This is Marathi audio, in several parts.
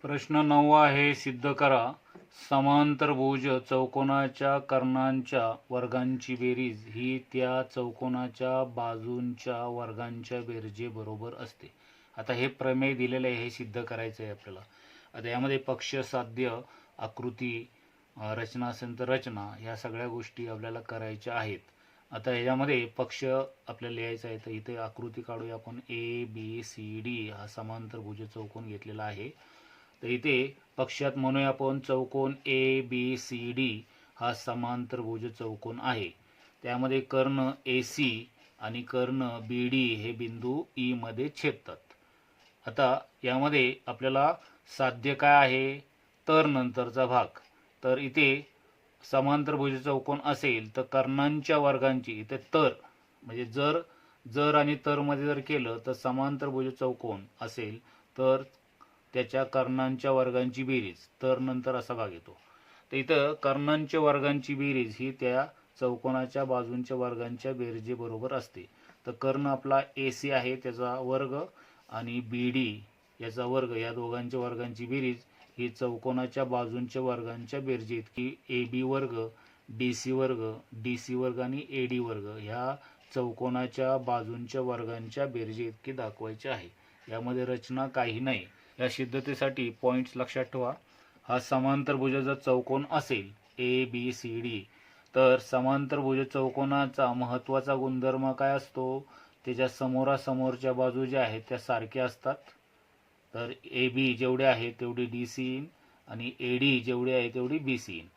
प्रश्न 9 आहे, सिद्ध करा समांतरभुज चौकोनाच्या कर्णांच्या वर्गांची बेरीज ही त्या चौकोनाच्या बाजूंच्या वर्गांच्या बेरजेबरोबर असते. आता हे प्रमेय दिलेले आहे, हे सिद्ध करायचं आहे आपल्याला. आता यामध्ये पक्ष, साध्य, आकृती, रचना असेल तर रचना, ह्या सगळ्या गोष्टी आपल्याला करायच्या आहेत. आता ह्याच्यामध्ये पक्ष आपल्याला लिहायचा आहे, तर इथे आकृती काढूया आपण. ABCD हा समांतरभुज चौकोन घेतलेला आहे. तर इथे पक्षात म्हणूया आपण चौकोन ABCD हा समांतरभुज चौकोन आहे. त्यामध्ये कर्ण AC आणि कर्ण BD हे बिंदू E मध्ये छेदतात. आता यामध्ये आपल्याला साध्य काय आहे, तर नंतरचा भाग. तर इथे समांतरभुज चौकोन असेल तर कर्णांच्या वर्गांची, इथे तर म्हणजे जर आणि तर मध्ये जर केलं तर समांतरभुज चौकोन असेल तर त्याच्या कर्णांच्या वर्गांची बेरीज, तर नंतर असा भाग येतो. तर इथं कर्णांच्या वर्गांची बेरीज ही त्या चौकोनाच्या बाजूंच्या वर्गांच्या बेरजेबरोबर असते. तर कर्ण आपला AC आहे त्याचा वर्ग आणि BD याचा वर्ग, या दोघांच्या वर्गांची बेरीज ही चौकोनाच्या बाजूंच्या वर्गांच्या बेरजे इतकी AB वर्ग, DC वर्ग, DC वर्ग आणि AD वर्ग ह्या चौकोनाच्या बाजूंच्या वर्गांच्या बेरजे इतकी दाखवायची आहे. यामध्ये रचना काही नाही. या सिद्धतेसाठी पॉईंट्स लक्षात ठेवा. हा समांतरभुजाचा चौकोन असेल ABCD, तर समांतरभुज चौकोनाचा महत्त्वाचा गुणधर्म काय असतो, त्याच्या समोरासमोरच्या बाजू ज्या आहेत त्या सारख्या असतात. तर AB जेवढे आहे तेवढी DC येईन आणि AD जेवढी आहे तेवढी BC येईन.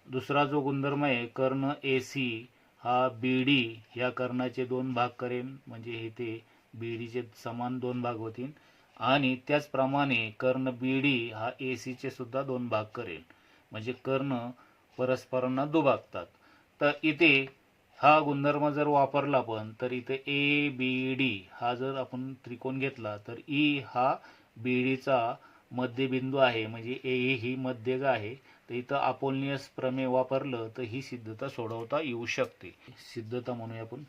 दुसरा जो गुणधर्म आहे, कर्ण AC हा BD या कर्णाचे 2 भाग करेन, म्हणजे इथे BDचे समान 2 भाग होतील. आणि त्याचप्रमाणे कर्ण BD हा AC चे सुद्धा 2 भाग करेल, म्हणजे कर्ण परस्परांना दुभागतात. तर इथे हा गुणधर्म जर वापरला आपण, तर इथे ABD हा जर आपण त्रिकोण घेतला तर E हा BDचा मध्यबिंदू आहे, म्हणजे AE ही मध्यगा आहे. तर इथं अपोलनियस प्रमेय वापरलं तर ही सिद्धता सोडवता येऊ शकते. सिद्धता म्हणूया आपण.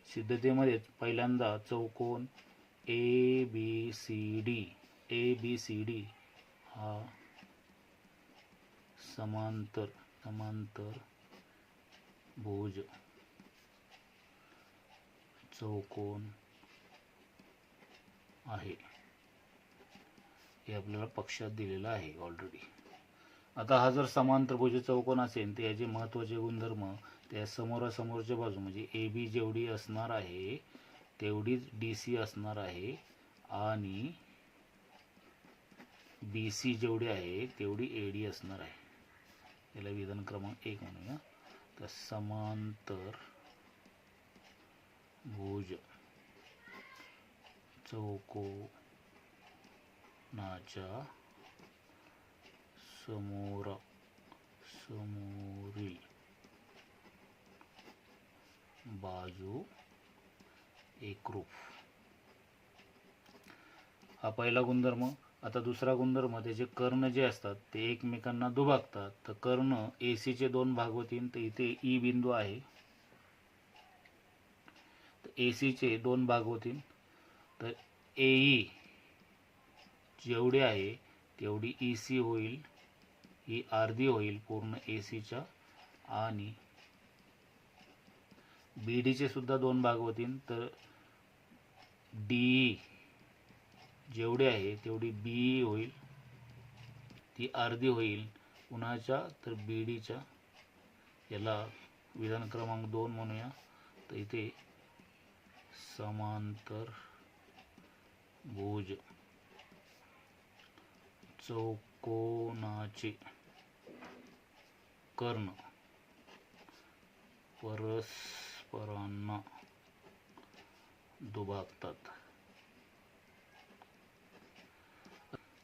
सिद्धतेमध्ये पहिल्यांदा चौकोन ABCD हा समांतर भुज चौकोन आहे, हे आपल्याला पक्षात दिलेलं आहे ऑलरेडी. आता हा जर समांतरभुज चौकोन असेल तर याचे महत्त्वाचे गुणधर्म, त्या समोरासमोरच्या बाजू म्हणजे AB जेवढी असणार आहे तेवढीच DC असणार आहे आणि BC जेवढी आहे तेवढी AD असणार आहे. याला विधान क्रमांक 1 म्हणूया. तर समांतर भुज चौकोनाच्या समोरील बाजू एकरूप, हा पहिला गुणधर्म. आता दुसरा गुणधर्म, त्याचे कर्ण जे असतात ते एकमेकांना दुभागतात. तर कर्ण AC चे 2 भाग होतील. तर इथे E बिंदू आहे, तर AC चे 2 भाग होतील. तर AE जेवढी आहे तेवढी EC होईल, ही अर्धी होईल पूर्ण ACच्या. आणि BD चे सुद्धा 2 भाग होतील. तर DE जेवढी आहे तेवढी BE होईल, ती अर्धी होईल कुणाच्या, तर BDच्या. याला विधान क्रमांक 2 म्हणूया. तर इथे समांतर भुज चौकोनाचे कर्ण परस्परांना दुभागतात.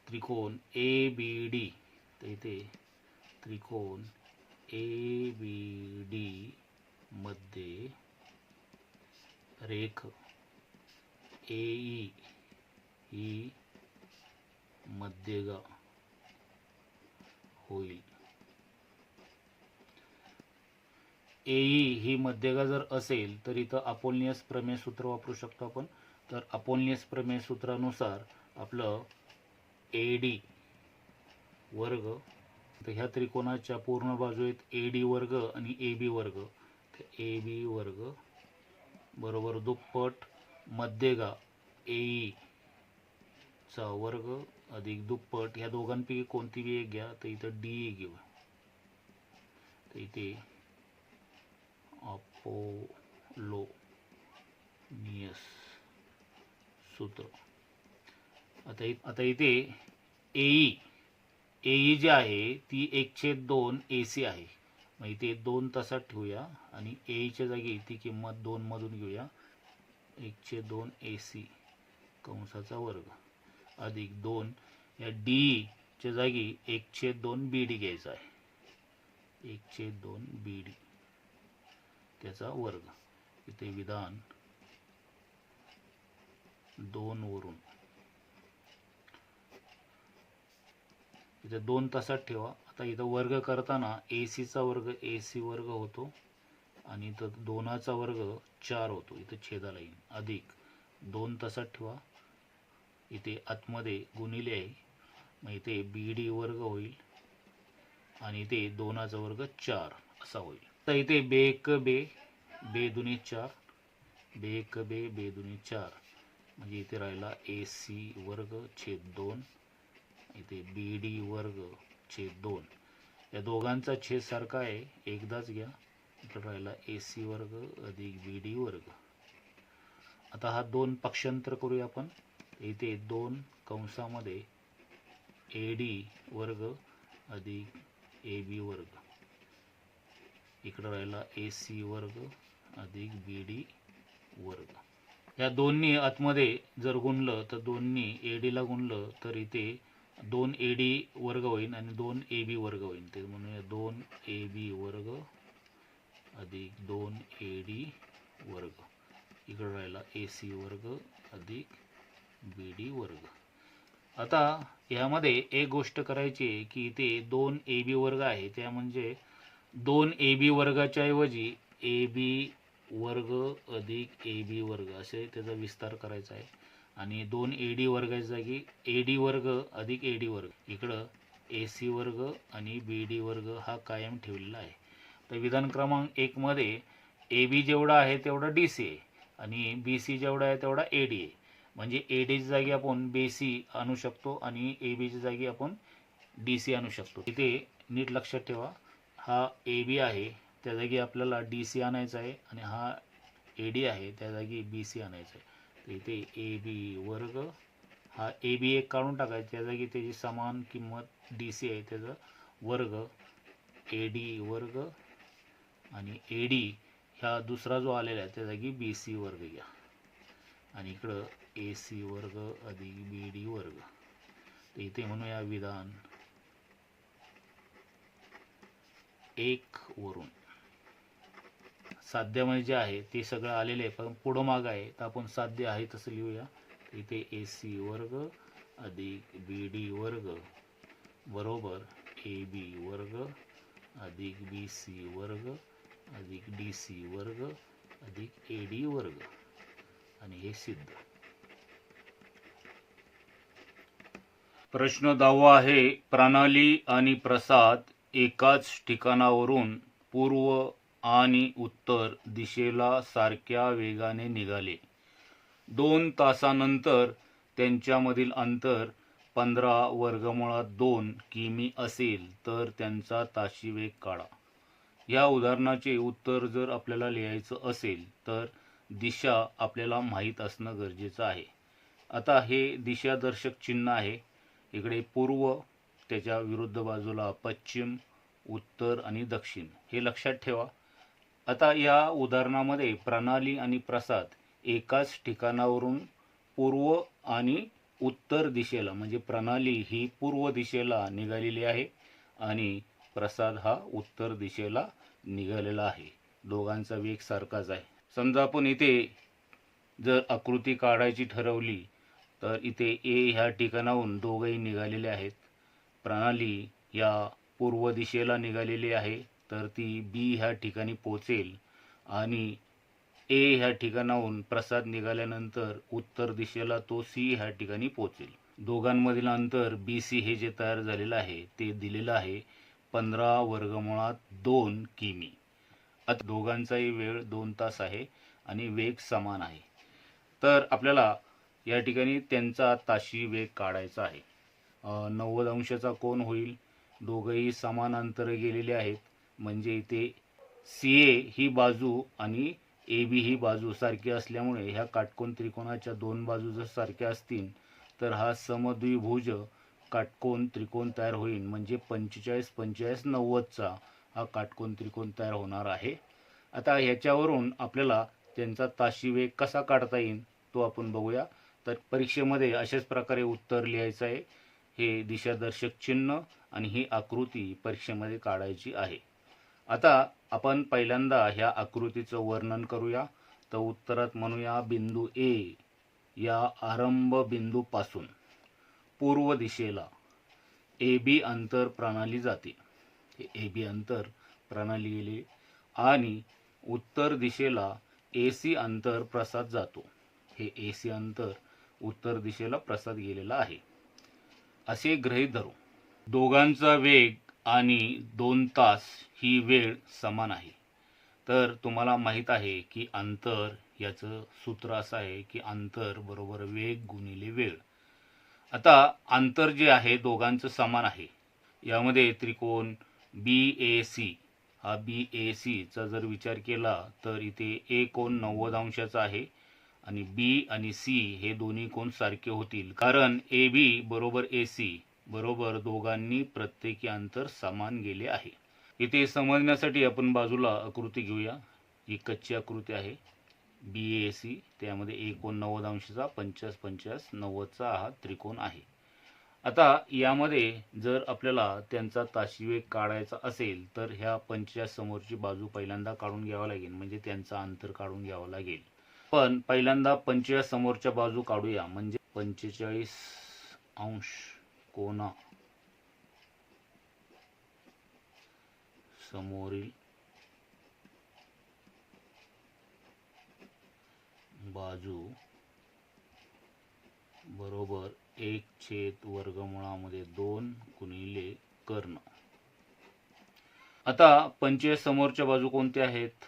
त्रिकोण ABD, तर इथे त्रिकोण ABD मध्ये रेख AE ही मध्यगा होईल. एई ही मध्यगा जर असेल तर इथं अपोलनियस प्रमेय सूत्र वापरू शकतो आपण. तर अपोलनियस प्रमेय सूत्रानुसार आपलं एडी वर्ग, तर ह्या त्रिकोणाच्या पूर्ण बाजू आहेत एडी वर्ग आणि एबी वर्ग. तर एबी वर्ग बरोबर दुप्पट मध्यगा एई चा वर्ग अधिक दुप्पट, ह्या दोघांपैकी कोणती बी एक घ्या. तर इथं डी घेऊ. तर इथे अपोलोनियस सूत्र. आता इथे एई जी आहे ती 1/2 AC आहे. मग इथे 2 तसात ठेवूया आणि एईच्या जागी ती किंमत 2 मधून घेऊया. 1/2 AC कंसाचा वर्ग अधिक 2 या डी च्या जागी 1/2 BD घ्यायचा आहे. 1/2 BD त्याचा वर्ग. इथे विधान 2 वरून इथे 2 तसात ठेवा. आता इथं वर्ग करताना एसीचा वर्ग AC वर्ग होतो आणि इथं 2चा वर्ग 4 होतो. इथं छेदाला येईल अधिक 2 तसात ठेवा. इथे आतमध्ये गुणिले आहे. मग इथे BD वर्ग होईल आणि इथे 2चा वर्ग 4 असा होईल. तर इथे बे दुनी 4, बे दुनी 4 म्हणजे इथे राहिला AC वर्ग छेद 2, इथे BD वर्ग छेद 2. या दोघांचा छेद सारखा आहे, एकदाच घ्या. इथे राहिला AC वर्ग अधिक BD वर्ग. आता हा 2 पक्षांतर करूया आपण. इथे 2 कंसामध्ये AD वर्ग अधिक AB वर्ग, इकडे राहिला AC वर्ग अधिक BD वर्ग. या दोन्ही आतमध्ये जर गुणलं तर दोन्ही AD ला गुणलं तर इथे 2 AD वर्ग होईल आणि 2 AB वर्ग होईल. ते म्हणूया 2 AB वर्ग अधिक 2 AD वर्ग, इकडे राहिला AC वर्ग अधिक BD वर्ग. आता यामध्ये एक गोष्ट करायची आहे की इथे 2 AB वर्ग आहे, त्या म्हणजे 2 AB वर्गाच्या ऐवजी AB वर्ग अधिक AB वर्ग असे त्याचा विस्तार करायचा आहे. आणि 2 AD वर्गाच्या जागी AD वर्ग अधिक AD वर्ग, इकडं AC वर्ग आणि BD वर्ग हा कायम ठेवलेला आहे. तर विधान क्रमांक 1 मध्ये AB जेवढा आहे तेवढा DC आहे आणि BC जेवढा आहे तेवढा AD आहे. म्हणजे ADच्या जागी आपण BC आणू शकतो आणि ABच्या जागी आपण DC आणू शकतो. इथे नीट लक्षात ठेवा, हा AB आहे त्या जागी आपल्याला DC आणायचा आहे आणि हा AD आहे त्या जागी BC आणायचा आहे. तर इथे AB वर्ग, हा AB एक काढून टाकायचा, त्या जागी त्याची समान किंमत DC आहे त्याचा वर्ग AD वर्ग आणि AD ह्या दुसरा जो आलेला आहे त्या जागी BC वर्ग घ्या आणि इकडं AC वर्ग अधिक BD वर्ग. तर इथे म्हणूया विधान 1 वरून साध्यामध्ये जे आहे ते सगळं आलेलं आहे, पण पुढं मागं आहे तर आपण साध्य आहे तसं लिहूया. इथे AC वर्ग अधिक BD वर्ग बरोबर AB वर्ग अधिक BC वर्ग अधिक DC वर्ग अधिक AD वर्ग आणि हे सिद्ध. प्रश्न 10 आहे, प्रणाली आणि प्रसाद एकाच ठिकाणावरून पूर्व आणि उत्तर दिशेला सारख्या वेगाने निघाले. 2 तासानंतर त्यांच्यामधील अंतर 15 वर्गमुळात 2 किमी असेल तर त्यांचा ताशी वेग काढा. या उदाहरणाचे उत्तर जर आपल्याला लिहायचं असेल तर दिशा आपल्याला माहीत असणं गरजेचं आहे. आता हे दिशादर्शक चिन्ह आहे, इकडे पूर्व, त्याच्या विरुद्ध बाजूला पश्चिम, उत्तर आणि दक्षिण, हे लक्षात ठेवा. आता या उदाहरणामध्ये प्रणाली आणि प्रसाद एकाच ठिकाणावरून पूर्व आणि उत्तर दिशेला, म्हणजे प्रणाली ही पूर्व दिशेला निघालेली आहे आणि प्रसाद हा उत्तर दिशेला निघालेला आहे. दोघांचा वेग सारखाच आहे. समजा आपण इथे जर आकृती काढायची ठरवली तर इथे A ह्या ठिकाणाहून दोघंही निघालेले आहेत. प्रणाली या पूर्व दिशेला निघालेली आहे तर ती बी ह्या ठिकाणी पोचेल आणि ए ह्या ठिकाणाहून प्रसाद निघाल्यानंतर उत्तर दिशेला तो सी ह्या ठिकाणी पोचेल. दोघांमधील अंतर बी सी हे जे तयार झालेलं आहे ते दिलेलं आहे 15√2 किमी. आता दोघांचाही वेळ 2 तास आहे आणि वेग समान आहे. तर आपल्याला या ठिकाणी त्यांचा ताशी वेग काढायचा आहे. 90 अंशाचा कोन होईल. दोघंही समान अंतर गेलेले आहेत, म्हणजे इथे सी ए ही बाजू आणि ए बी ही बाजू सारखी असल्यामुळे ह्या काटकोन त्रिकोणाच्या दोन बाजू जर सारख्या असतील तर हा समद्विभुज काटकोन त्रिकोण तयार होईल, म्हणजे 45-45-90चा हा काटकोन त्रिकोण तयार होणार आहे. आता ह्याच्यावरून आपल्याला त्यांचा ताशी वेग कसा काढता येईल तो आपण बघूया. तर परीक्षेमध्ये अशाच प्रकारे उत्तर लिहायचं आहे. हे दिशादर्शक चिन्ह आणि ही आकृती परीक्षेमध्ये काढायची आहे. आता आपण पहिल्यांदा ह्या आकृतीचं वर्णन करूया. तर उत्तरात म्हणूया बिंदू ए या आरंभ बिंदूपासून पूर्व दिशेला ए बी अंतर प्रणाली जाते. हे ए बी अंतर प्रणाली गेले आणि उत्तर दिशेला ए सी अंतर प्रसाद जातो. हे ए सी अंतर उत्तर दिशेला प्रसाद गेलेला आहे असे गृहीत धरू. दोघांचा वेग आणि 2 तास ही वेळ समान आहे. तर तुम्हाला माहीत आहे की अंतर याचं सूत्र असं आहे की अंतर बरोबर वेग गुणिले वेळ. आता अंतर जे आहे दोघांचं समान आहे. यामध्ये त्रिकोण बी ए सी हा बी ए सीचा जर विचार केला तर इथे ए कोन 90 अंशाचा आहे आणि बी आणि सी हे दोन्ही कोन सारखे होतील, कारण ए बी बरोबर ए सी बरोबर दोघांनी प्रत्येकी अंतर समान गेले आहे. इथे समजण्यासाठी आपण बाजूला आकृती घेऊया. ही कच्ची आकृती आहे बी ए सी, त्यामध्ये ए कोन 90 अंशाचा 50-50-90चा हा त्रिकोण आहे. आता यामध्ये जर आपल्याला त्यांचा ताशी वेग काढायचा असेल तर ह्या 45 समोरची बाजू पहिल्यांदा काढून घ्यावा लागेल, म्हणजे त्यांचं अंतर काढून घ्यावं लागेल. पण पहिल्यांदा 45 समोरच्या बाजू काढूया, म्हणजे 45 अंश कोना समोरील बाजू बरोबर 1/वर्गमुळामध्ये 2 गुणिले कर्ण. आता 45 समोरच्या बाजू कोणत्या आहेत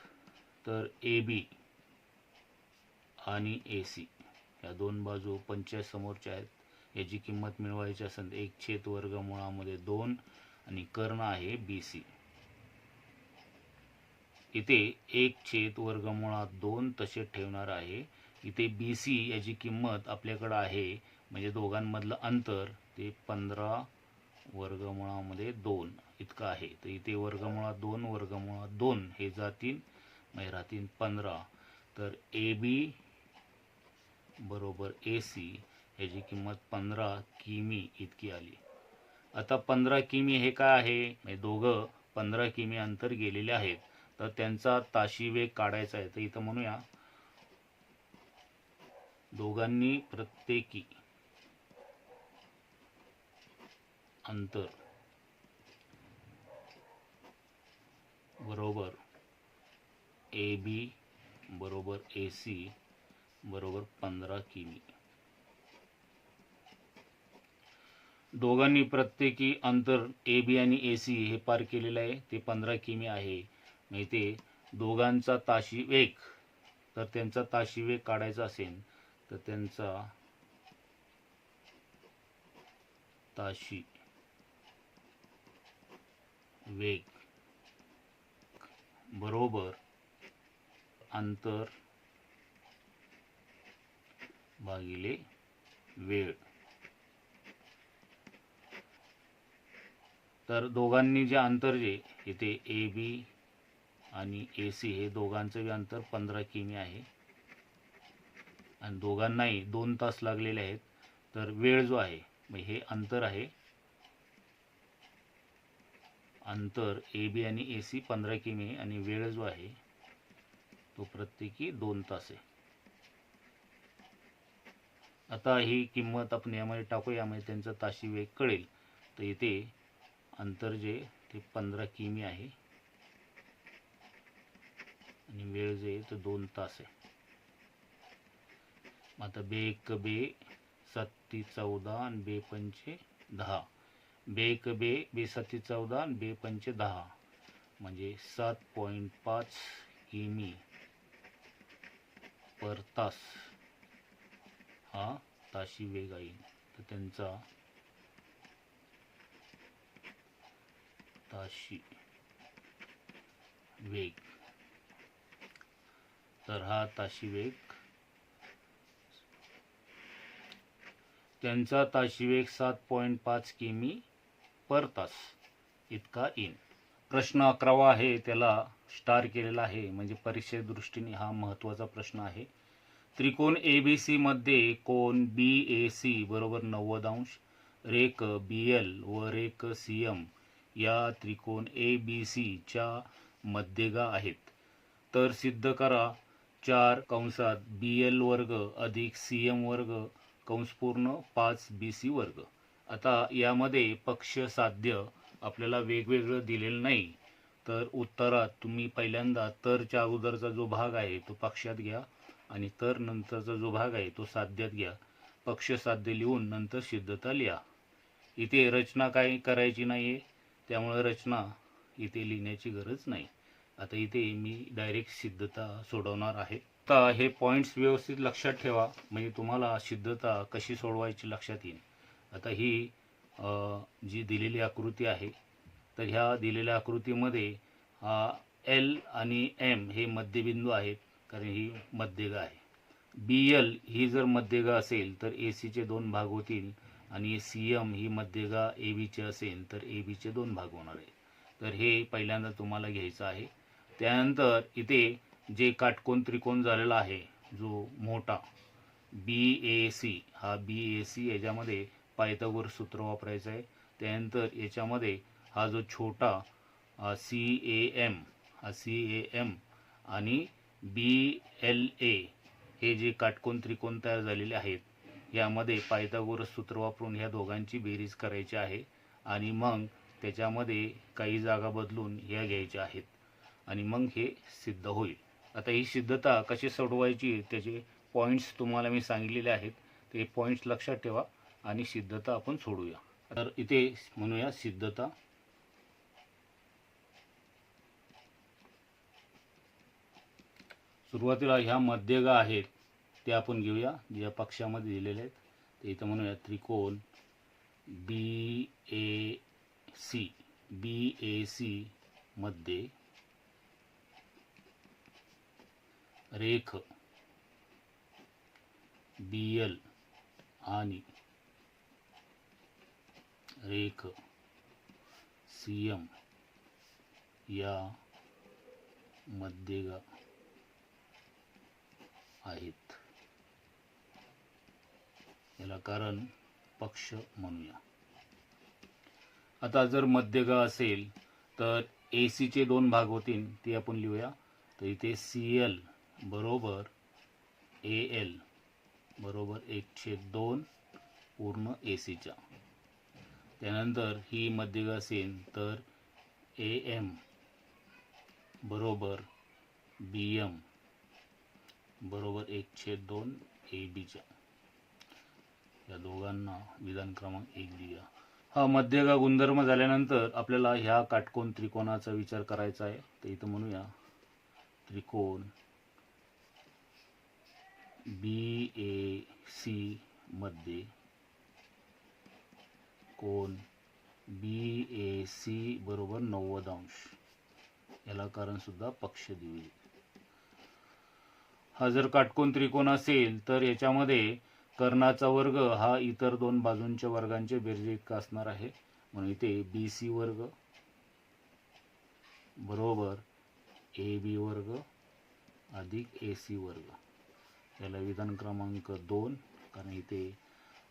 तर ए बी आणि ए सी या दोन बाजू 45 समोरच्या आहेत. याची किंमत मिळवायची असेल 1/वर्गमुळामध्ये 2 आणि कर्ण आहे बी सी. इथे 1/वर्गमुळात 2 तसे ठेवणार आहे. इथे बी सी याची किंमत आपल्याकडे आहे, म्हणजे दोघांमधलं अंतर ते 15/2 इतकं आहे. तर इथे वर्गमुळात 2 हे जातील, म्हणजे राहतील 15. तर ए बी बरोबर ए सी याची किंमत 15 किमी इतकी आली. आता 15 किमी हे काय आहे, म्हणजे दोघं 15 किमी अंतर गेलेले आहेत. तर त्यांचा ताशी वेग काढायचा आहे. तर इथं म्हणूया दोघांनी प्रत्येकी अंतर बरोबर ए बी बरोबर ए सी बरोबर 15 किमी. दोघांनी प्रत्येकी अंतर ए बी आणि ए सी हे पार केलेलं आहे, ते 15 किमी आहे. म्हणजे ते दोघांचा ताशी वेग, तर त्यांचा ताशी वेग काढायचा असेल तर त्यांचा ताशी वेग बरोबर अंतर भागिले वेळ. तर दोघांनी जे अंतर जे इथे ए बी आणि ए सी हे दोघांचं अंतर 15 किमी आहे आणि दोघांनाही 2 तास लागलेले आहेत. तर वेळ जो आहे, हे अंतर आहे, अंतर ए बी आणि ए सी 15 किमी आणि वेळ जो आहे तो प्रत्येकी 2 तास आहे. आता ही किंमत आपण यामध्ये टाकूया, यामध्ये त्यांचा ताशी वेग कळेल. तर इथे अंतर जे ते 15 किमी आहे आणि वेळ जे आहे तो 2 तास आहे. आता बे 1 बे 7 14 आणि बे 5 10. बे 1 बे 7 14 आणि बे 5 10 म्हणजे 7.5 किमी पर तास हा ताशी वेग आहे. तर त्यांचा ताशी वेग, तर हा ताशी वेग, त्यांचा ताशी वेग 7.5 किमी पर तास इतका येईल. प्रश्न 11वा आहे, त्याला स्टार केलेला आहे, म्हणजे परीक्षेदृष्टीने हा महत्त्वाचा प्रश्न आहे. त्रिकोण ABC मध्ये कोन BAC बरोबर 90 अंश, रेख BL व रेख CM या त्रिकोण ABC च्या मध्यगा आहेत. तर सिद्ध करा 4 कंसात BL वर्ग अधिक CM वर्ग कंस पूर्ण 5 BC वर्ग. आता यामध्ये पक्ष साध्य आपल्याला वेगवेगळं दिलेलं नाही, तर उत्तरात तुम्ही पहिल्यांदा तरच्या अगोदरचा जो भाग आहे तो पक्षात घ्या आणि तर नंतरचा जो भाग आहे तो साध्यात घ्या. पक्ष साध्य लिहून नंतर सिद्धता लिहा. इथे रचना काही करायची नाही आहे, त्यामुळे रचना इथे लिहिण्याची गरज नाही. आता इथे मी डायरेक्ट सिद्धता सोडवणार आहे. आता हे पॉईंट्स व्यवस्थित लक्षात ठेवा, म्हणजे तुम्हाला सिद्धता कशी सोडवायची लक्षात येईल. आता ही जी दिलेली आकृती आहे, तर ह्या दिलेल्या आकृतीमध्ये L आणि M हे मध्यबिंदू आहेत, कारण ही मध्यगा आहे. BL ही जर मध्यगा असेल तर ACचे 2 भाग होतील आणि CM ही मध्यगा ABचे असेल तर ABचे 2 भाग होणार आहे. तर हे पहिल्यांदा तुम्हाला घ्यायचं आहे. त्यानंतर इथे जे काटकोन त्रिकोण झालेला आहे, जो मोठा BAC, हा BAC याच्यामध्ये पायथागोरस सूत्र वापरायचं आहे. त्यानंतर याच्यामध्ये हा जो छोटा CAM, हा CAM आणि BLA हे जे काटकोन त्रिकोण तयार झालेले आहेत, यामध्ये पायथागोरस सूत्र वापरून ह्या दोघांची बेरीज करायची आहे आणि मग त्याच्यामध्ये काही जागा बदलून ह्या घ्यायच्या आहेत आणि मग हे सिद्ध होईल. आता ही सिद्धता कशी सोडवायची त्याचे पॉईंट्स तुम्हाला मी सांगितलेले आहेत, ते पॉईंट्स लक्षात ठेवा आणि सिद्धता आपण सोडूया. तर इथे म्हणूया सिद्धता. सुरुवातीला ह्या मध्यगा आहेत ते आपण घेऊया, ज्या पक्षामध्ये दिलेले आहेत. ते इथं म्हणूया त्रिकोण BAC मध्ये रेख BL आणि रेख CM या मध्यगा आहेत. याला कारण पक्ष म्हणूया. आता जर मध्यगा असेल तर ACचे 2 भाग होतील, ते आपण लिहूया. तर इथे CL बरोबर AL बरोबर 1/2 पूर्ण ACच्या. त्यानंतर ही मध्यगा असेल तर AM बरोबर BM बरोबर 1/2 ABच्या. या दोघांना विधान क्रमांक 1 लिहा. हा मध्यगा गुणधर्म झाल्यानंतर आपल्याला ह्या काटकोन त्रिकोणाचा विचार करायचा आहे. तर इथं म्हणूया त्रिकोण BAC मध्ये कोन BAC बरोबर 90 अंश, याला कारण सुद्धा पक्ष देऊया. हा जर काटकोन त्रिकोण असेल तर याच्यामध्ये कर्णाचा वर्ग हा इतर 2 बाजूंच्या वर्गांच्या बेरजेइतका असणार आहे. म्हणून इथे BC वर्ग बरोबर AB वर्ग अधिक AC वर्ग, याला विधान क्रमांक 2, कारण इथे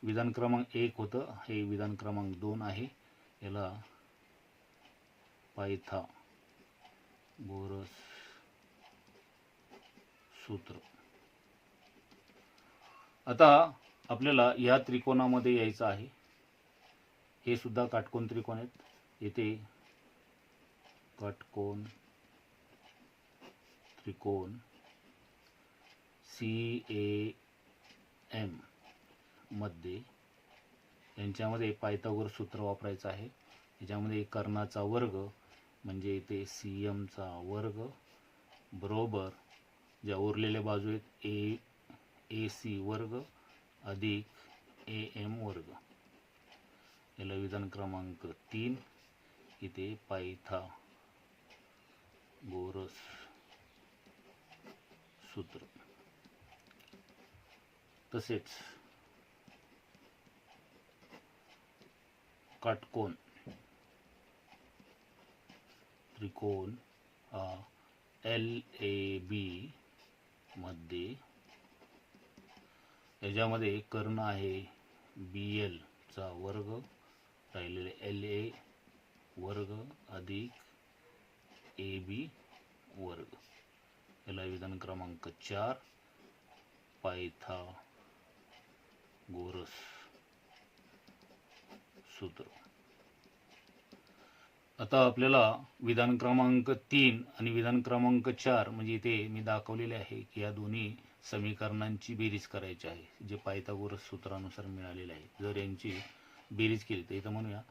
विधान क्रमांक 1 होतं, हे विधान क्रमांक 2 आहे. याला पायथागोरस सूत्र. आता आपल्याला या त्रिकोणामध्ये यायचं आहे. हे सुद्धा काटकोन त्रिकोण आहेत. येथे काटकोन त्रिकोण CAM मध्ये यांच्यामध्ये पायथागोरस सूत्र वापरायचं आहे. याच्यामध्ये कर्णाचा वर्ग म्हणजे इथे CM चा वर्ग बरोबर ज्या उरलेल्या बाजू आहेत AC वर्ग अधिक AM वर्ग. याला विधान क्रमांक 3 इथे पायथागोरस सूत्र. तसेच काटकोन त्रिकोण LAB मध्ये याच्यामध्ये कर्ण आहे BL चा वर्ग राहिलेले LA वर्ग अधिक AB वर्ग. याला विधान क्रमांक 4 पायथागोरस सूत्र. आता आपल्याला विधान क्रमांक 3 आणि विधान क्रमांक 4 म्हणजे इथे मी दाखवलेले आहे की या दोन्ही समीकरणांची बेरीज करायची आहे जे पायथागोरस सूत्रानुसार मिळालेले आहे. जर यांची बेरीज केली तर इथं म्हणूया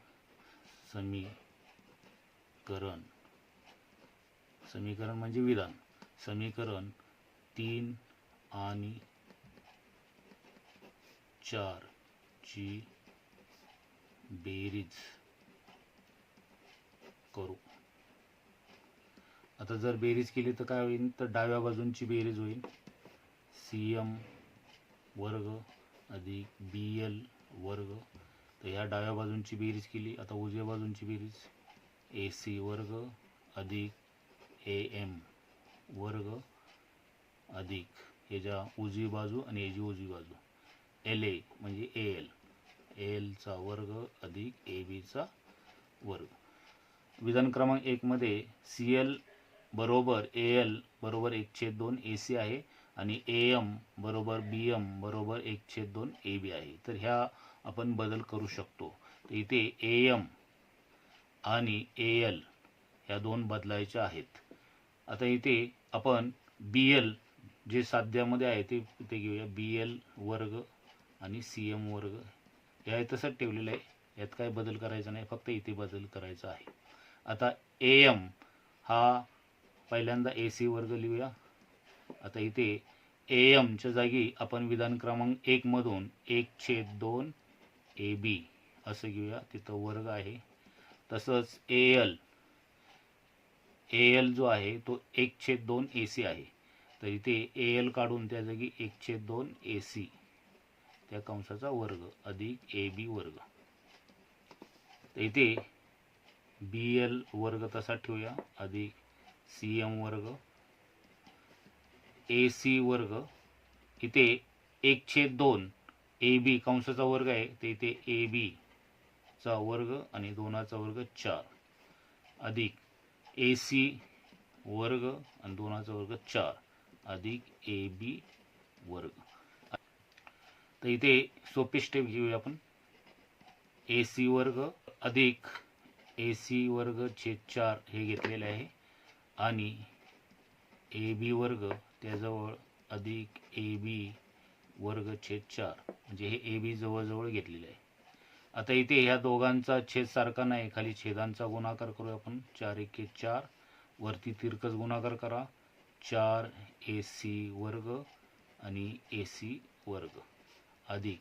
समीकरण म्हणजे विधान. समीकरण 3 आणि 4 ची बेरीज करू. आता जर बेरीज केली तर काय होईल तर डाव्या बाजूंची बेरीज होईल CM वर्ग अधिक BL वर्ग. तर ह्या डाव्या बाजूंची बेरीज केली. आता उजव्या बाजूंची बेरीज AC वर्ग अधिक AM वर्ग अधिक ह्याच्या उजवी बाजू आणि ह्याची उजवी बाजू LA म्हणजे AL चा वर्ग अधिक AB चा वर्ग. विधान क्रमांक 1 मध्ये CL बरोबर AL बरोबर 1/2 AC आहे आणि AM बरोबर BM बरोबर 1/2 AB आहे. तर ह्या आपण बदल करू शकतो. तर इथे AM आणि AL ह्या दोन बदलायच्या आहेत. आता इथे आपण BL जे साध्यामध्ये आहे ते इथे घेऊया. BL वर्ग आणि CM वर्ग हे तसंच ठेवलेलं आहे. यात काय बदल करायचा नाही, फक्त इथे बदल करायचा आहे. आता AM हा पहिल्यांदा AC वर्ग लिहूया. आता इथे AM च्या जागी आपण विधान क्रमांक 1 मधून 1/2 AB असं घेऊया, तिथं वर्ग आहे. तसंच AL जो आहे तो 1/2 AC आहे. तर इथे AL काढून त्या जागी 1/2 AC त्या कंसाचा वर्ग अधिक AB वर्ग. तर इथे BL वर्ग तसा ठेवूया अधिक CM वर्ग AC वर्ग. इथे 1/2 AB कंसाचा वर्ग आहे तर इथे AB चा वर्ग आणि 2चा वर्ग 4 अधिक AC वर्ग आणि 2चा वर्ग 4 अधिक AB वर्ग. तर इथे सोपी स्टेप घेऊया आपण. AC वर्ग अधिक AC वर्ग छेद 4 हे घेतलेले आहे आणि AB वर्ग त्याजवळ अधिक AB वर्ग छेद 4 म्हणजे हे AB जवळजवळ घेतलेले आहे. आता इथे ह्या दोघांचा छेद सारखा नाही, खाली छेदांचा गुणाकार करूया आपण. 4 × 4 वरती तिरकस गुणाकार करा 4 AC वर्ग आणि AC वर्ग अधिक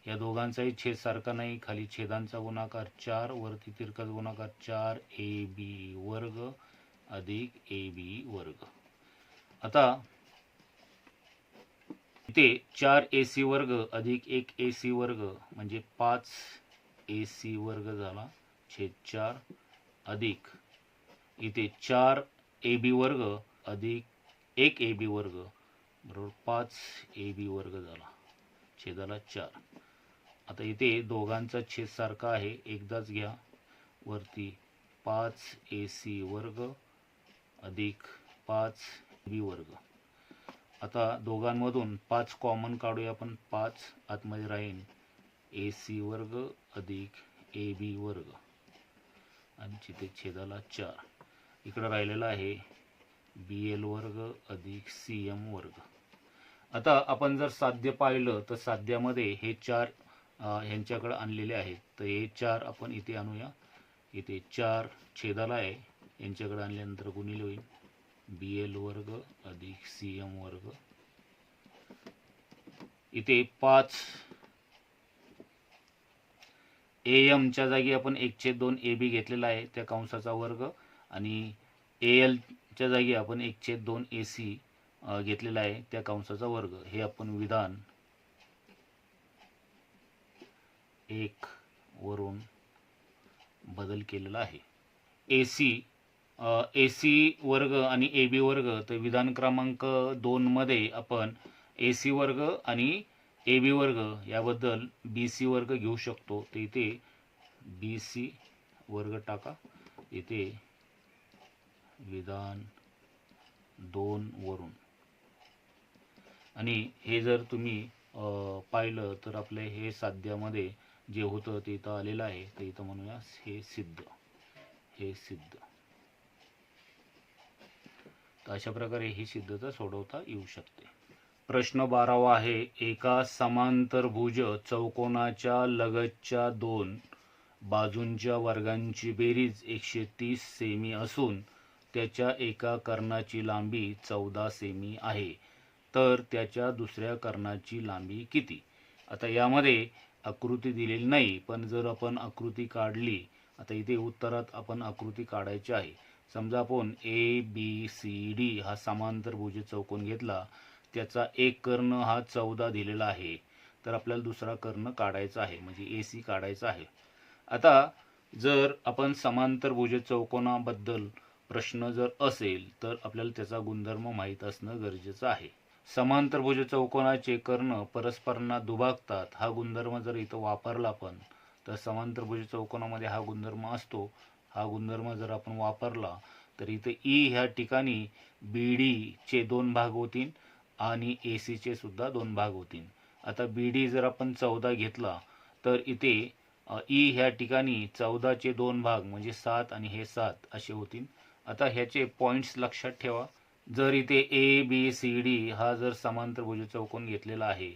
या दोघांचाही छेद सारखा नाही, खाली छेदांचा गुणाकार 4 वरती तिरकस गुणाकार 4 AB वर्ग अधिक AB वर्ग. आता इथे 4 AC वर्ग अधिक 1 AC वर्ग म्हणजे 5 AC वर्ग झाला छेद 4 अधिक इथे 4 AB वर्ग अधिक 1 AB वर्ग बरोबर 5 AB वर्ग झाला छेदाला 4. आता इथे दोघांचा छेद सारखा आहे, एकदाच घ्या. वरती 5 AC वर्ग अधिक 5 AB वर्ग. आता दोघांमधून 5 कॉमन काढूया आपण. 5 आतमध्ये राहील AC वर्ग अधिक AB वर्ग आणि तिथे छेदाला 4. इकडं राहिलेला आहे BL वर्ग अधिक CM वर्ग. आता आपण जर साध्य पाहिलं तर साध्यामध्ये हे 4 ह्यांच्याकडे आणलेले आहेत. तर हे 4 आपण इथे आणूया. इथे 4 छेदाला आहे, यांच्याकडे आणल्यानंतर गुणिले होईल BL वर्ग अधिक CM वर्ग. इथे 5 AM च्या जागी आपण 1/2 AB घेतलेला आहे, त्या कंसाचा वर्ग, आणि AL च्या जागी आपण 1/2 AC घेतलेला आहे, त्या कंसाचा वर्ग. हे आपण विधान 1 वरून बदल केलेला आहे. AC वर्ग आणि AB वर्ग, तर विधान क्रमांक 2 मध्ये आपण AC वर्ग आणि AB वर्ग याबद्दल BC वर्ग घेऊ शकतो. तर इथे BC वर्ग टाका, इथे विधान 2 वरून. आणि हे जर तुम्ही पाहिलं तर आपले हे साध्यामध्ये जे होतं ते इथं आलेलं आहे. तर इथं म्हणूया हे सिद्ध. तर अशा प्रकारे ही सिद्धता सोडवता येऊ शकते. प्रश्न 12वा आहे. एका समांतरभुज चौकोनाच्या लगतच्या 2 बाजूंच्या वर्गांची बेरीज 130 सेमी असून त्याच्या एका कर्णाची लांबी 14 सेमी आहे, तर त्याच्या दुसऱ्या कर्णाची लांबी किती? आता यामध्ये आकृती दिलेली नाही, पण जर आपण आकृती काढली, आता इथे उत्तरात आपण आकृती काढायची आहे. समजा आपण ABCD हा समांतरभुज चौकोन घेतला, त्याचा एक कर्ण हा 14 दिलेला आहे, तर आपल्याला दुसरा कर्ण काढायचा आहे, म्हणजे AC काढायचा आहे. आता जर आपण समांतरभुज चौकोनाबद्दल प्रश्न जर असेल तर आपल्याला त्याचा गुणधर्म माहीत असणं गरजेचं आहे. समांतरभुज चौकोनाचे कर्ण परस्परांना दुभागतात, हा गुणधर्म जर इथं वापरला आपण, तर समांतरभुज चौकोनामध्ये हा गुणधर्म असतो. हा गुणधर्म जर आपण वापरला तर इथे E ह्या ठिकाणी BD चे 2 भाग होतील आणि AC चे सुद्धा 2 भाग होतील. आता BD जर आपण 14 घेतला तर इथे E ह्या ठिकाणी 14 चे 2 भाग म्हणजे 7 आणि हे 7 असे होतील. आता ह्याचे पॉइंट्स लक्षात ठेवा. जर इथे ABCD हा जर समांतरभुज चौकोन घेतलेला आहे,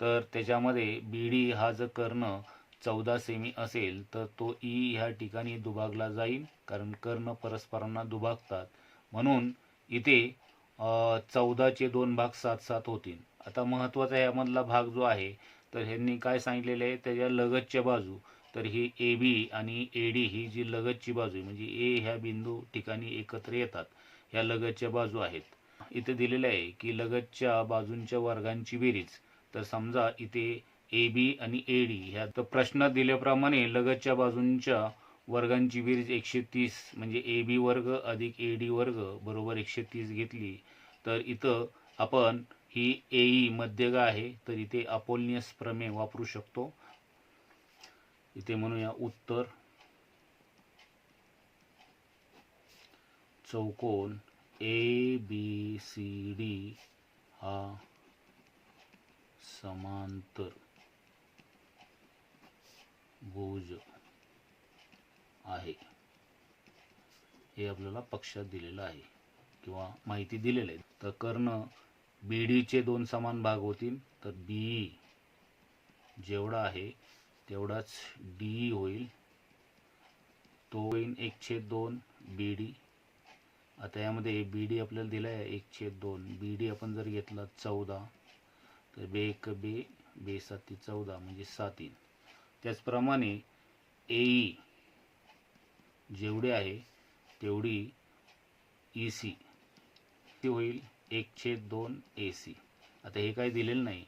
तर त्याच्यामध्ये BD हा जर कर्ण 14 सेमी असेल तर तो E ह्या ठिकाणी दुभागला जाईल, कारण कर्ण परस्परांना दुभागतात, म्हणून इथे 14 चे 2 भाग 7-7 होतील. आता महत्त्वाचा यामधला भाग जो आहे, तर ह्यांनी काय सांगितलेलं आहे, त्याच्या लगतच्या बाजू, तर ही AB आणि AD ही जी लगतची बाजू आहे, म्हणजे A ह्या बिंदू ठिकाणी एकत्र येतात, ह्या लगतच्या बाजू आहेत. इथे दिलेलं आहे की लगतच्या बाजूंच्या वर्गांची बेरीज. तर समजा इथे AB आणि AD ह्या, तर प्रश्नात दिल्याप्रमाणे लगतच्या बाजूंच्या वर्गांची बेरीज 130 म्हणजे AB वर्ग अधिक AD वर्ग बरोबर 130 घेतली, तर इथं आपण ही AE मध्यगा आहे, तर इथे अपोलनियस प्रमेय वापरू शकतो. इथे म्हणूया उत्तर चौकोन ABCD हा समांतर भुज आहे, हे आपल्याला पक्षात दिलेलं आहे किंवा माहिती दिलेलं आहे. तर कर्ण BD चे 2 समान भाग होतील, तर BE जेवढा आहे तेवढाच DE होईल, तो होईल 1/2 BD. आता यामध्ये BD आपल्याला दिला आहे 1/2, BD आपण जर घेतला 14, तर 2 1 2 2 7 14 म्हणजे 7 येईल. त्याचप्रमाणे AE जेवढे आहे तेवढी EC ती होईल 1/2 AC. आता हे काही दिलेलं नाही,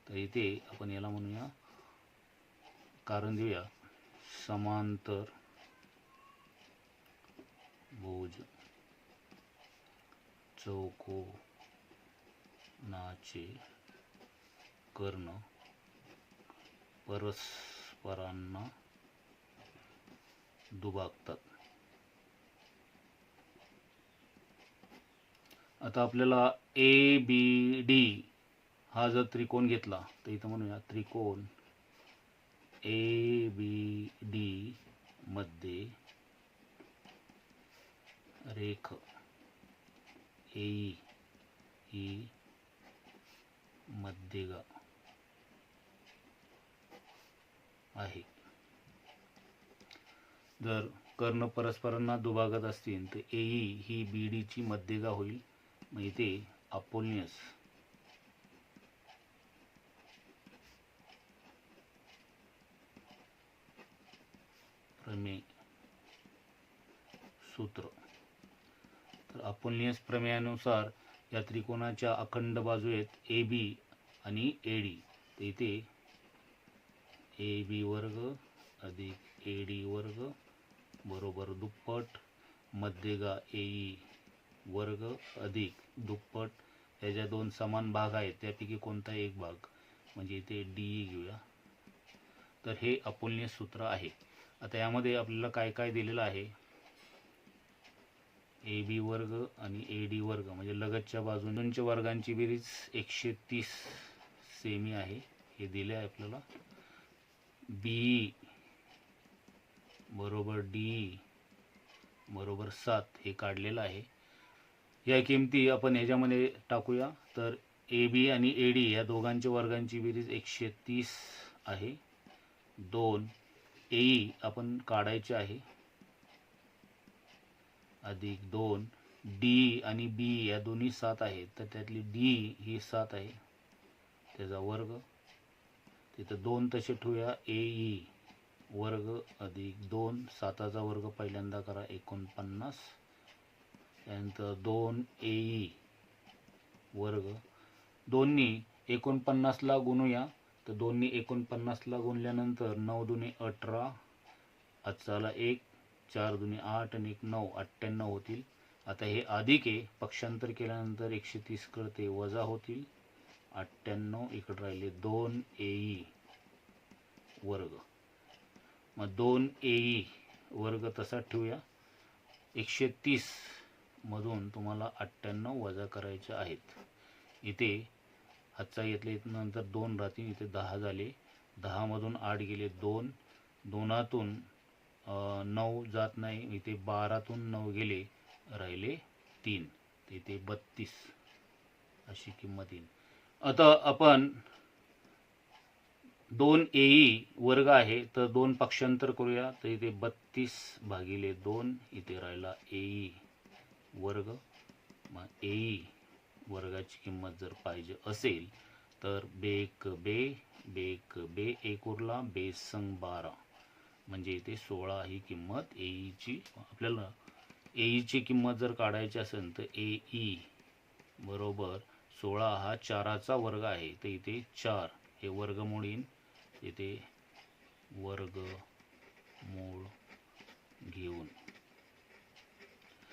तर इथे आपण याला म्हणूया, कारण देऊया, समांतर भुज चौकोनाचे कर्ण परस्परांना दुभागतात. आता आपल्याला ABD हा जर त्रिकोण घेतला, तर इथं म्हणूया त्रिकोण ABD मध्ये रेख एई ही मध्यगा आहे. जर कर्ण परस्परांना दुभागत असतील तर एई ही बीडीची मध्यगा होईल. मग इथे अपोलनियस प्रमेय सूत्र. तर अपोलनियस प्रमेयानुसार या त्रिकोणाच्या अखंड बाजू आहेत ए बी आणि ए डी. तर इथे ए बी वर्ग अधिक ए डी वर्ग बरोबर दुप्पट मध्यगा एई वर्ग अधिक दुप्पट. याच्या दोन समान भाग आहेत त्यापैकी कोणता एक भाग म्हणजे इथे डी घेऊया. तर हे अपोलनियस सूत्र आहे. आता यामध्ये आपल्याला काय काय दिलेलं आहे, ए बी वर्ग आणि ए डी वर्ग म्हणजे लगतच्या बाजूंच्या वर्गांची बेरीज 130 सेमी आहे हे दिले आहे आपल्याला. बी बरोबर डी बरोबर 7 हे काढलेलं आहे. या किमती आपण ह्याच्यामध्ये टाकूया. तर ए बी आणि ए डी या दोघांच्या वर्गांची बेरीज 130 आहे. 2 एई आपण काढायचे आहे अधिक 2 डी आणि बी या दोन्ही 7 आहेत तर त्यातली डी ही 7 आहे त्याचा वर्ग. तिथं 2 तसे ठेवूया. एई वर्ग अधिक 2 7चा वर्ग पहिल्यांदा करा 49. त्यानंतर 2 एई वर्ग. दोन्ही 49ला गुणूया. तर दोन्ही 49ला गुणल्यानंतर 9 दुने 18 अचाला 1 4 दुने 8 आणि 1 9 98 होतील. आता हे अधिक आहे पक्षांतर केल्यानंतर 130 करते वजा होतील 98. इकडे राहिले 2 एई वर्ग. मग 2 एई वर्ग तसा ठेवूया. 130 मधून तुम्हाला 98 वजा करायचे आहेत. इथे हातचा घेतले नंतर 2 राहतील. इथे 10 झाले. 10 मधून 8 गेले 2. 2तून 9 जात नाही. इथे 12तून 9 गेले राहिले 3. इथे 32 अशी किंमत येईल. आता आपण 2 एई वर्ग आहे तर 2 पक्षांतर करूया. तर इथे 32 भागिले 2 इथे राहिला एई वर्ग. मग एई वर्गाची किंमत जर पाहिजे असेल तर बेक बे एक उरला बेस संग 12 म्हणजे इथे 16 ही किंमत एईची. आपल्याला एईची किंमत जर काढायची असेल तर एई बरोबर 16 हा 4चा वर्ग आहे तर इथे 4 हे वर्गमूळ येईल. इथे वर्गमूळ घेऊन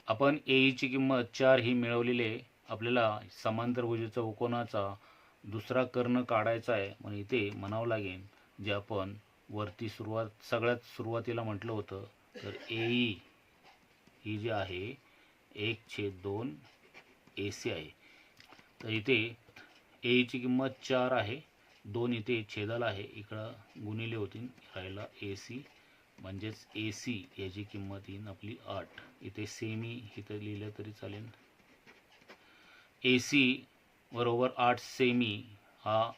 आपण एईची किंमत 4 ही मिळवलेली आहे. आपल्याला समांतरभुज चौकोनाचा दुसरा कर्ण काढायचा आहे. मग इथे म्हणावं लागेल जे आपण वरती सगळ्यात सुरुवातीला म्हटलं होतं तर एई ही जी आहे 1/2 एसी आहे. तर इथे एईची किंमत 4 आहे. 2 इथे छेदाला आहे इकडं गुणिले होतील राहिला एसी म्हणजेच एसी याची किंमत येईल आपली 8. इथे सेमी इथं लिहिलं तरी चालेल. एसी बरोबर 8 सेमी हा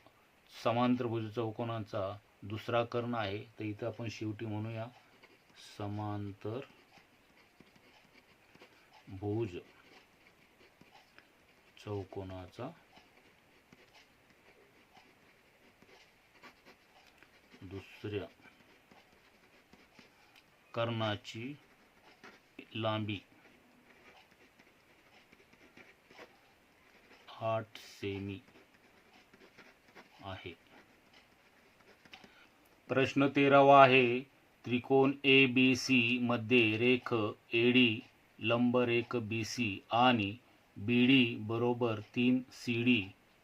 समांतरभुज चौकोनाचा दुसरा कर्ण आहे. तर इथं आपण शेवटी म्हणूया समांतर भुज चौकोनाचा दुसऱ्या कर्णाची लांबी 8 सेमी आहे. प्रश्न 13वा आहे. त्रिकोण ए बी सी मध्ये रेख एडी लंब रेख बी सी आणि बी डी बरोबर 3 सी डी.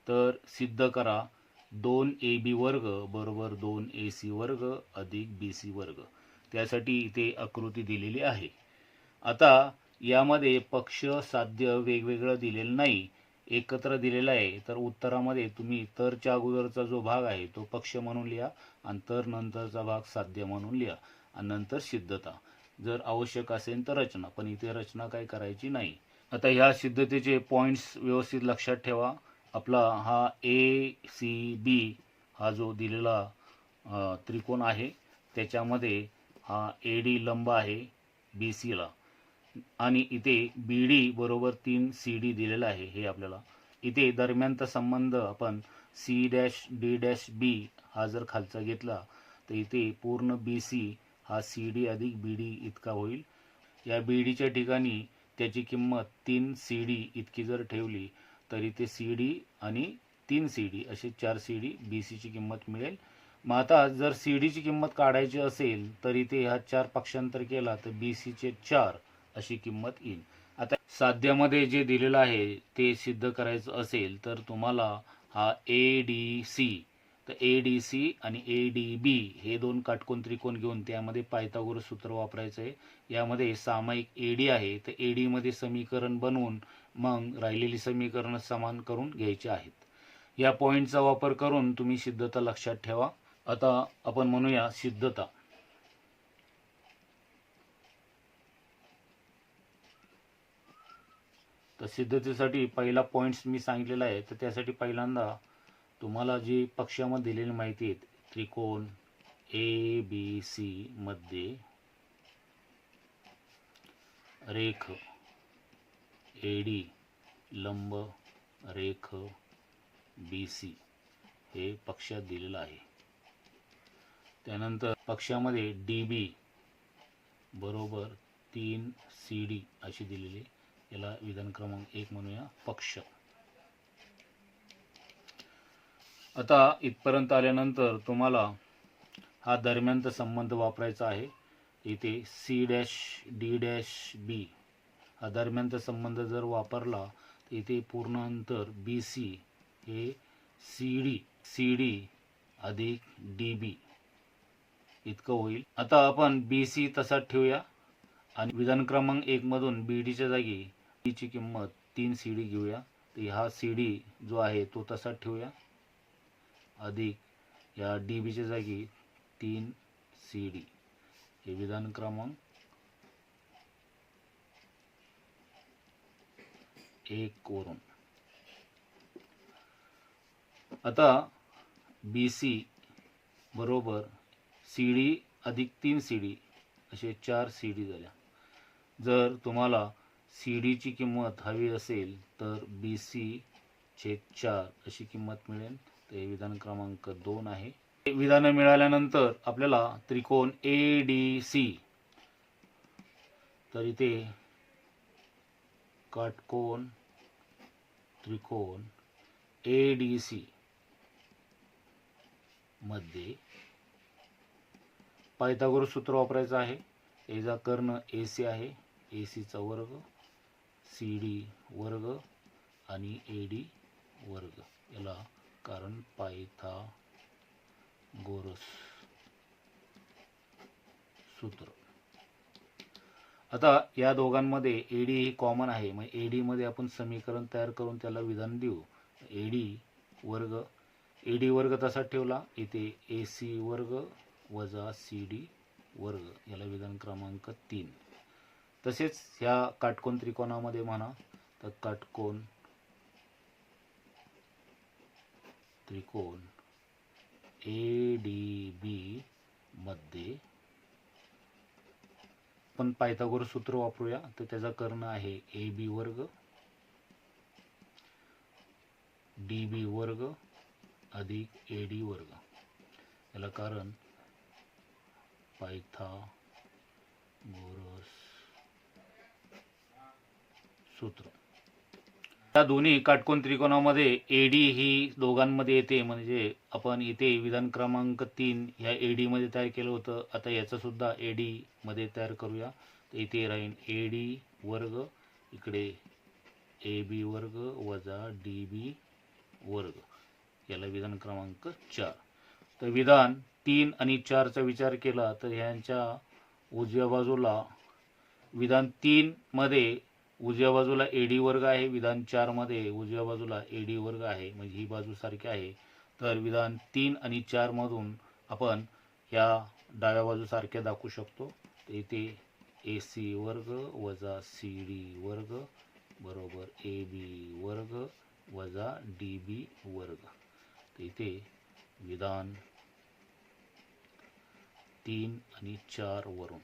तर सिद्ध करा 2 ए बी वर्ग बरोबर 2 ए सी वर्ग अधिक बी सी वर्ग. त्यासाठी इथे आकृती दिलेली आहे. आता यामध्ये पक्ष साध्य वेगवेगळं दिलेलं नाही एकत्र दिलेला आहे. तर उत्तरामध्ये तुम्ही तरच्या अगोदरचा जो भाग आहे तो पक्ष म्हणून लिहा आणि तर नंतरचा भाग साध्य म्हणून लिहा आणि नंतर सिद्धता. जर आवश्यक असेल तर रचना. पण इथे रचना काय करायची नाही. आता ह्या सिद्धतेचे पॉईंट्स व्यवस्थित लक्षात ठेवा. आपला हा ACB हा जो दिलेला त्रिकोण आहे त्याच्यामध्ये हा AD लंब आहे BCला आणि इथे BD बरोबर 3CD दिलेला आहे. हे आपल्याला इथे दरम्यानचा संबंध आपण C'D'B हा जर खालचा घेतला तर इथे पूर्ण BC हा CD अधिक BD इतका होईल. या BDच्या ठिकाणी त्याची किंमत 3CD इतकी जर ठेवली तर इथे CD आणि 3CD असे 4CD BCची किंमत मिळेल. मग आता जर CDची किंमत काढायची असेल तर इथे ह्या 4 पक्षांतर केला तर BCचे 4 अशी किंमत येईल. आता साध्यामध्ये जे दिलेलं आहे ते सिद्ध करायचं असेल तर तुम्हाला हा ADC तर ADC आणि ADB हे दोन काटकोन त्रिकोण घेऊन त्यामध्ये पायथागोरस सूत्र वापरायचं आहे. यामध्ये सामायिक AD आहे तर AD मध्ये समीकरण बनवून मग राहिलेली समीकरणं समान करून घ्यायची आहेत. या पॉईंटचा वापर करून तुम्ही सिद्धता लक्षात ठेवा. आता आपण म्हणूया सिद्धता. तर सिद्धतेसाठी पहिला पॉईंट्स मी सांगितलेला आहे. तर त्यासाठी पहिल्यांदा तुम्हाला जी पक्षामध्ये दिलेली माहिती आहे त्रिकोण ABC मध्ये रेख AD लंब रेख BC हे पक्षात दिलेलं आहे. त्यानंतर पक्षामध्ये DB बरोबर 3CD अशी दिलेली, याला विधान क्रमांक 1 म्हणूया पक्ष. आता इथपर्यंत आल्यानंतर तुम्हाला हा दरम्यानचा संबंध वापरायचा आहे. इथे C'D'B हा दरम्यानचा संबंध जर वापरला तर इथे पूर्ण अंतर BC हे CD अधिक DB इतकं होईल. आता आपण BC तसाच ठेवूया आणि विधान क्रमांक 1 मधून BDच्या जागी B ची किंमत 3CD घेऊया. तर हा CD जो आहे तो तसाच ठेवूया अधिक या DBच्या जागी 3CD हे विधान क्रमांक 1 वरून. आता BC बरोबर CD अधिक 3CD असे 4CD झाल्या. जर तुम्हाला CD ची किंमत हवी असेल तर BC चे 4 अशी किंमत मिळेल. ते विधान क्रमांक 2 आहे. विधान मिळाल्यानंतर आपल्याला त्रिकोण ADC तर इथे काटकोन त्रिकोण ADC मध्ये पायथागोरस सूत्र वापरायचं आहे. याचा कर्ण AC आहे, AC चा वर्ग CD वर्ग आणि AD वर्ग, याला कारण पायथागोरस सूत्र. आता या दोघांमध्ये AD ही कॉमन आहे. मग AD मध्ये आपण समीकरण तयार करून त्याला विधान देऊ. AD वर्ग तसा ठेवला. इथे AC वर्ग वजा CD वर्ग, याला विधान क्रमांक 3. तसेच ह्या काटकोन त्रिकोणामध्ये म्हणा तर काटकोन त्रिकोण ADB मध्ये आपण पायथागोरस सूत्र वापरूया. तर त्याचा कर्ण आहे AB वर्ग DB वर्ग अधिक AD वर्ग, याला कारण पायथागोरस सूत्र. या दोन्ही काटकोन त्रिकोणामध्ये AD ही दोघांमध्ये येते. म्हणजे आपण इथे विधान क्रमांक 3 ह्या AD मध्ये तयार केलं होतं. आता याचं सुद्धा AD मध्ये तयार करूया. तर इथे राहील AD वर्ग, इकडे AB वर्ग वजा DB वर्ग, याला विधान क्रमांक 4. तर विधान 3 आणि 4चा विचार केला तर ह्यांच्या उजव्या बाजूला विधान 3 मध्ये उजव्या बाजूला AD वर्ग आहे, विधान 4 मध्ये उजव्या बाजूला AD वर्ग आहे. म्हणजे ही बाजू सारखी आहे. तर विधान 3 आणि 4 मधून आपण ह्या डाव्या बाजू सारख्या दाखवू शकतो. तर इथे AC वर्ग वजा CD वर्ग बरोबर ए बी वर्ग वजा डी बी वर्ग. तर इथे विधान 3 आणि 4 वरून.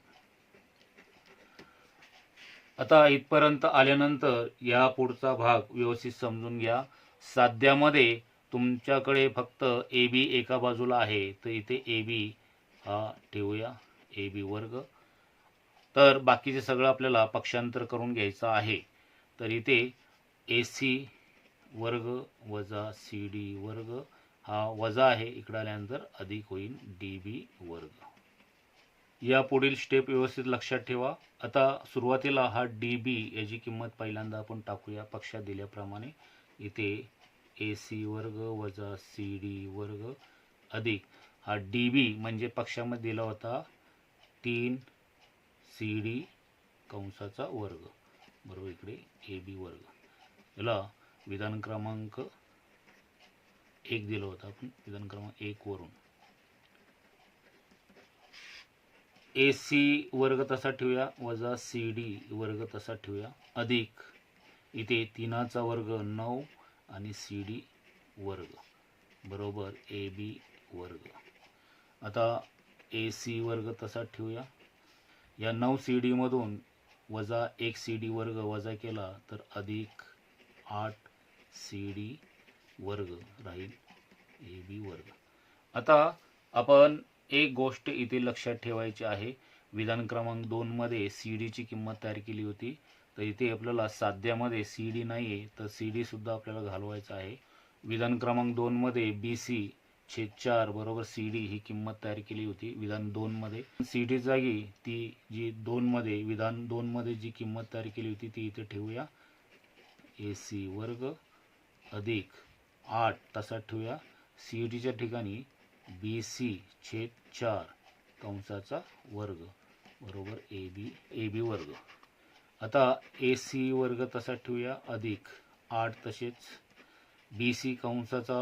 आता इथपर्यंत आल्यानंतर या पुढचा भाग व्यवस्थित समजून घ्या. साध्यामध्ये तुमच्याकडे फक्त ए बी एका बाजूला आहे, तर इथे ए बी हा ठेवूया ए बी वर्ग. तर बाकीचे सगळं आपल्याला पक्षांतर करून घ्यायचं आहे. तर इथे ए सी वर्ग वजा सी डी वर्ग हा वजा आहे, इकडे आल्यानंतर अधिक होईल डी बी वर्ग. या पुढील स्टेप व्यवस्थित लक्षात ठेवा. आता सुरुवातीला हा डी बी याची किंमत पहिल्यांदा आपण टाकूया पक्षात दिल्याप्रमाणे. इथे ए सी वर्ग वजा सी डी वर्ग अधिक हा डी बी म्हणजे पक्षामध्ये दिला होता 3 सी डी कंसाचा वर्ग बरोबर इकडे ए बी वर्ग. याला विधान क्रमांक 1 दिलं होतं आपण, विधान क्रमांक 1 वरून ए सी वर्ग तसा ठेवूया वजा सी डी वर्ग तसा ठेवूया अधिक इथे 3चा वर्ग 9 आणि सी डी वर्ग बरोबर ए बी वर्ग. आता ए सी वर्ग तसा ठेवूया. या 9 सी डी मधून वजा 1 सी डी वर्ग वजा केला तर अधिक 8 सी डी वर्ग राहील ए बी वर्ग. आता आपण एक गोष्ट इथे लक्षात ठेवायची आहे. विधान क्रमांक 2 मध्ये सी डीची किंमत तयार केली होती, तर इथे आपल्याला साध्यामध्ये सी डी नाही आहे, तर सी डी सुद्धा आपल्याला घालवायचं आहे. विधान क्रमांक 2 मध्ये बी सी छेद 4 बरोबर सी डी ही किंमत तयार केली होती विधान 2 मध्ये. सी डी जागी ती जी 2 मध्ये विधान 2 मध्ये जी किंमत तयार केली होती ती इथे ठेवूया ए सी वर्ग अधिक 8 तसा ठेवूया. सी डीच्या ठिकाणी बी सी छेद 4 कंसाचा वर्ग बरोबर ए बी वर्ग. आता ए सी वर्ग तसा ठेवूया अधिक 8 तसेच बी सी कंसाचा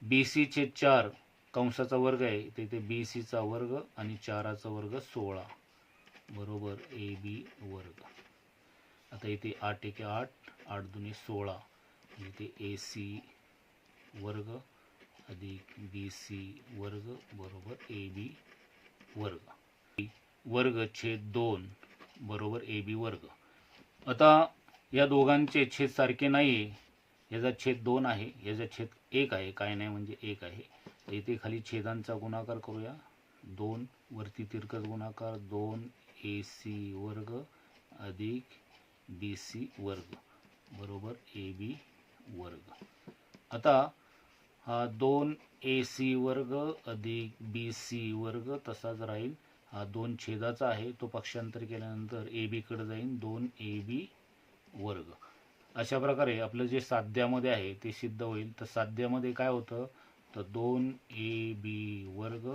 बी सी छेद 4 कंसाचा वर्ग आहे, तिथे बी सीचा वर्ग आणि 4चा वर्ग 16 बरोबर ए बी वर्ग. आता इथे 8 एके 8 8 दुनी 16 इथे ए सी वर्ग अधिक बी सी वर्ग बरोबर ए बी वर्ग वर्ग छेद 2 बरोबर ए बी वर्ग. आता या दोघांचे छेद सारखे नाही आहे, याचा छेद 2 आहे, याचा छेद 1 आहे, काय नाही म्हणजे 1 आहे. तर इथे खाली छेदांचा गुणाकार करूया. 2 वरती तिरकस गुणाकार 2 ए सी वर्ग अधिक बी सी वर्ग बरोबर ए बी वर्ग. आता हा 2 ए सी वर्ग अधिक बी सी वर्ग तसाच राहील. हा 2 छेदाचा आहे, तो पक्षांतर केल्यानंतर ए बी कडे जाईल 2 ए बी वर्ग. अशा प्रकारे आपलं जे साध्यामध्ये आहे ते सिद्ध होईल. तर साध्यामध्ये काय होतं तर 2 ए बी वर्ग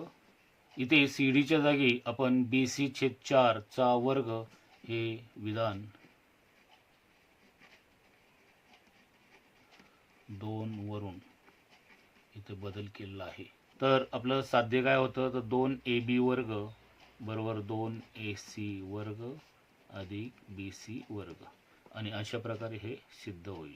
इथे सी डीच्या जागी आपण बी सी छेद 4 चा वर्ग हे विधान 2 वरून इथे बदल केलेला आहे. तर आपलं साध्य काय होतं तर 2 ए बी वर्ग बरोबर 2 ए सी वर्ग अधिक बी सी वर्ग आणि अशा प्रकारे हे सिद्ध होईल.